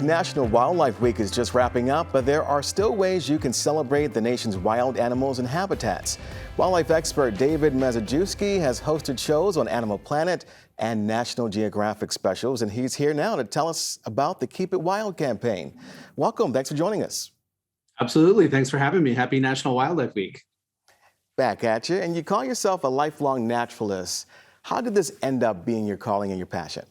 National Wildlife Week is just wrapping up, but there are still ways you can celebrate the nation's wild animals and habitats. Wildlife expert David Mizejewski has hosted shows on Animal Planet and National Geographic specials, and he's here now to tell us about the Keep It Wild campaign. Welcome. Thanks for joining us. Absolutely. Thanks for having me. Happy National Wildlife Week. Back at you. And you call yourself a lifelong naturalist. How did this end up being your calling and your passion?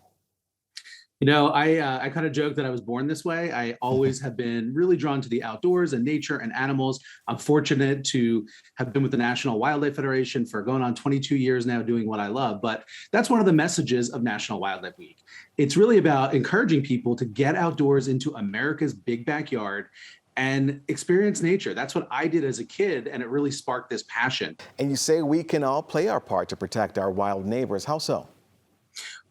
You know, I kind of joke that I was born this way. I always have been really drawn to the outdoors and nature and animals. I'm fortunate to have been with the National Wildlife Federation for going on 22 years now doing what I love. But that's one of the messages of National Wildlife Week. It's really about encouraging people to get outdoors into America's big backyard and experience nature. That's what I did as a kid, and it really sparked this passion. And you say we can all play our part to protect our wild neighbors. How so?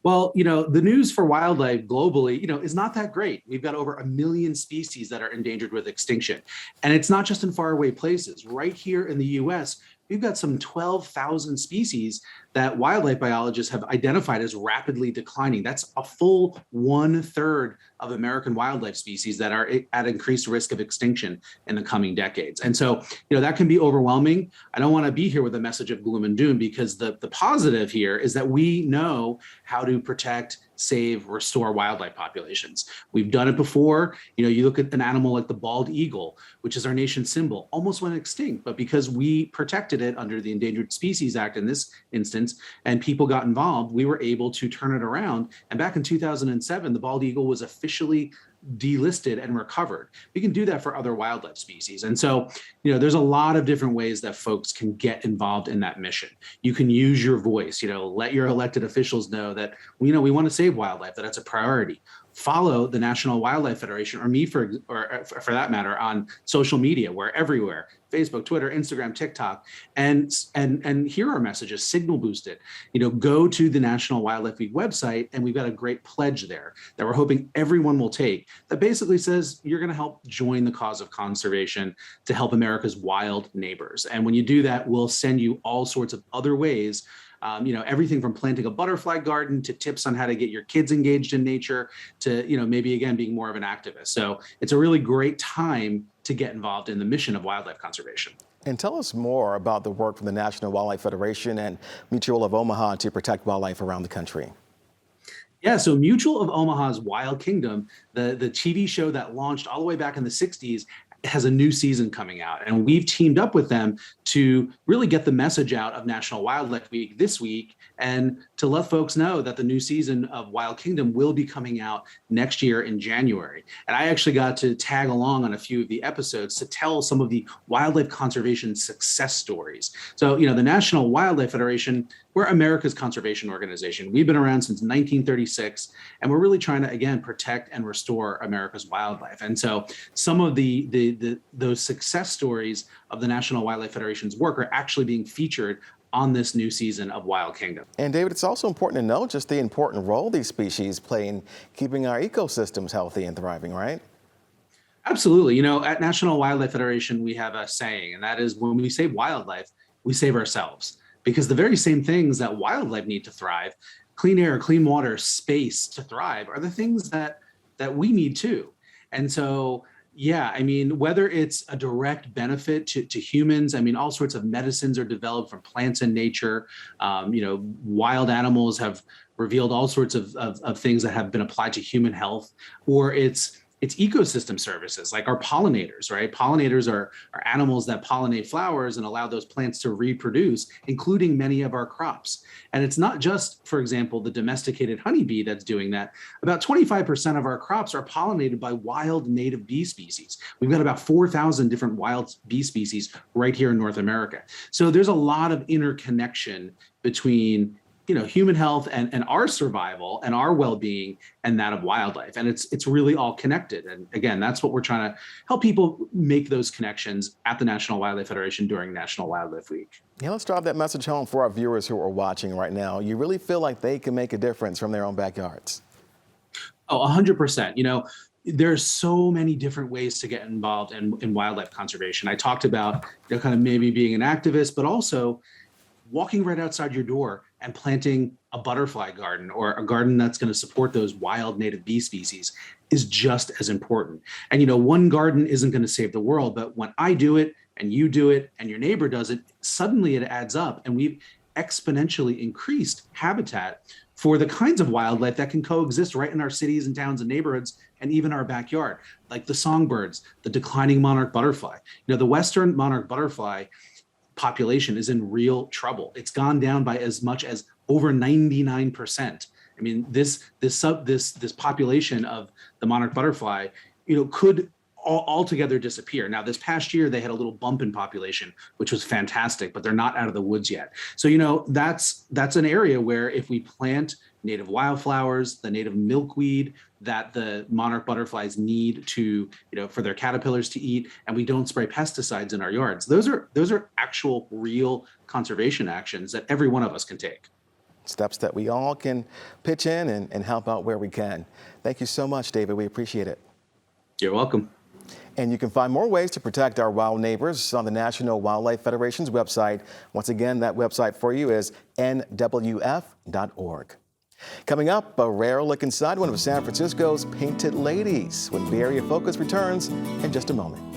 Well, you know, the news for wildlife globally, is not that great. We've got over 1 million species that are endangered with extinction. And it's not just in faraway places. Right here in the US, we've got some 12,000 species that wildlife biologists have identified as rapidly declining. That's a full 1/3 of American wildlife species that are at increased risk of extinction in the coming decades. And so, that can be overwhelming. I don't want to be here with a message of gloom and doom, because the positive here is that we know how to protect, save, restore wildlife populations. We've done it before. You look at an animal like the bald eagle, which is our nation's symbol, almost went extinct, but because we protected it under the Endangered Species Act in this instance, and people got involved, we were able to turn it around. And back in 2007, the bald eagle was officially delisted and recovered. We can do that for other wildlife species. And so, there's a lot of different ways that folks can get involved in that mission. You can use your voice, let your elected officials know that, we want to save wildlife, that it's a priority. Follow the National Wildlife Federation, or me for that matter, on social media. We're everywhere: Facebook, Twitter, Instagram, TikTok, and hear our messages, signal boost it. Go to the National Wildlife Week website, and we've got a great pledge there that we're hoping everyone will take, that basically says you're going to help join the cause of conservation to help America's wild neighbors. And when you do that, we'll send you all sorts of other ways. Everything from planting a butterfly garden to tips on how to get your kids engaged in nature to, maybe again, being more of an activist. So it's a really great time to get involved in the mission of wildlife conservation. And tell us more about the work from the National Wildlife Federation and Mutual of Omaha to protect wildlife around the country. Yeah, so Mutual of Omaha's Wild Kingdom, the TV show that launched all the way back in the 60s, has a new season coming out, and we've teamed up with them to really get the message out of National Wildlife Week this week, and to let folks know that the new season of Wild Kingdom will be coming out next year in January. And I actually got to tag along on a few of the episodes to tell some of the wildlife conservation success stories. So, the National Wildlife Federation, we're America's conservation organization. We've been around since 1936, and we're really trying to, again, protect and restore America's wildlife. And so some of those success stories of the National Wildlife Federation's work are actually being featured on this new season of Wild Kingdom. And David, it's also important to know just the important role these species play in keeping our ecosystems healthy and thriving, right? Absolutely. At National Wildlife Federation, we have a saying, and that is, when we save wildlife, we save ourselves. Because the very same things that wildlife need to thrive, clean air, clean water, space to thrive, are the things that we need too. And so, yeah, whether it's a direct benefit to humans, all sorts of medicines are developed from plants in nature. Wild animals have revealed all sorts of things that have been applied to human health, or it's ecosystem services like our pollinators, right? Pollinators are animals that pollinate flowers and allow those plants to reproduce, including many of our crops. And it's not just, for example, the domesticated honeybee that's doing that. About 25% of our crops are pollinated by wild native bee species. We've got about 4,000 different wild bee species right here in North America. So there's a lot of interconnection between human health and our survival and our well-being and that of wildlife. And it's really all connected. And again, that's what we're trying to help people make those connections at the National Wildlife Federation during National Wildlife Week. Yeah, let's drive that message home for our viewers who are watching right now. You really feel like they can make a difference from their own backyards? Oh, 100%. There's so many different ways to get involved in wildlife conservation. I talked about kind of maybe being an activist, but also walking right outside your door and planting a butterfly garden or a garden that's going to support those wild native bee species is just as important. And, one garden isn't going to save the world, but when I do it and you do it and your neighbor does it, suddenly it adds up. And we've exponentially increased habitat for the kinds of wildlife that can coexist right in our cities and towns and neighborhoods and even our backyard, like the songbirds, the declining monarch butterfly. The Western monarch butterfly population is in real trouble. It's gone down by as much as over 99%. I mean, this population of the monarch butterfly, could altogether disappear. Now, this past year, they had a little bump in population, which was fantastic, but they're not out of the woods yet. So, that's an area where if we plant native wildflowers, the native milkweed that the monarch butterflies need to, for their caterpillars to eat, and we don't spray pesticides in our yards, those are actual real conservation actions that every one of us can take. Steps that we all can pitch in and help out where we can. Thank you so much, David. We appreciate it. You're welcome. And you can find more ways to protect our wild neighbors on the National Wildlife Federation's website. Once again, that website for you is nwf.org. Coming up, a rare look inside one of San Francisco's painted ladies when Bay Area Focus returns in just a moment.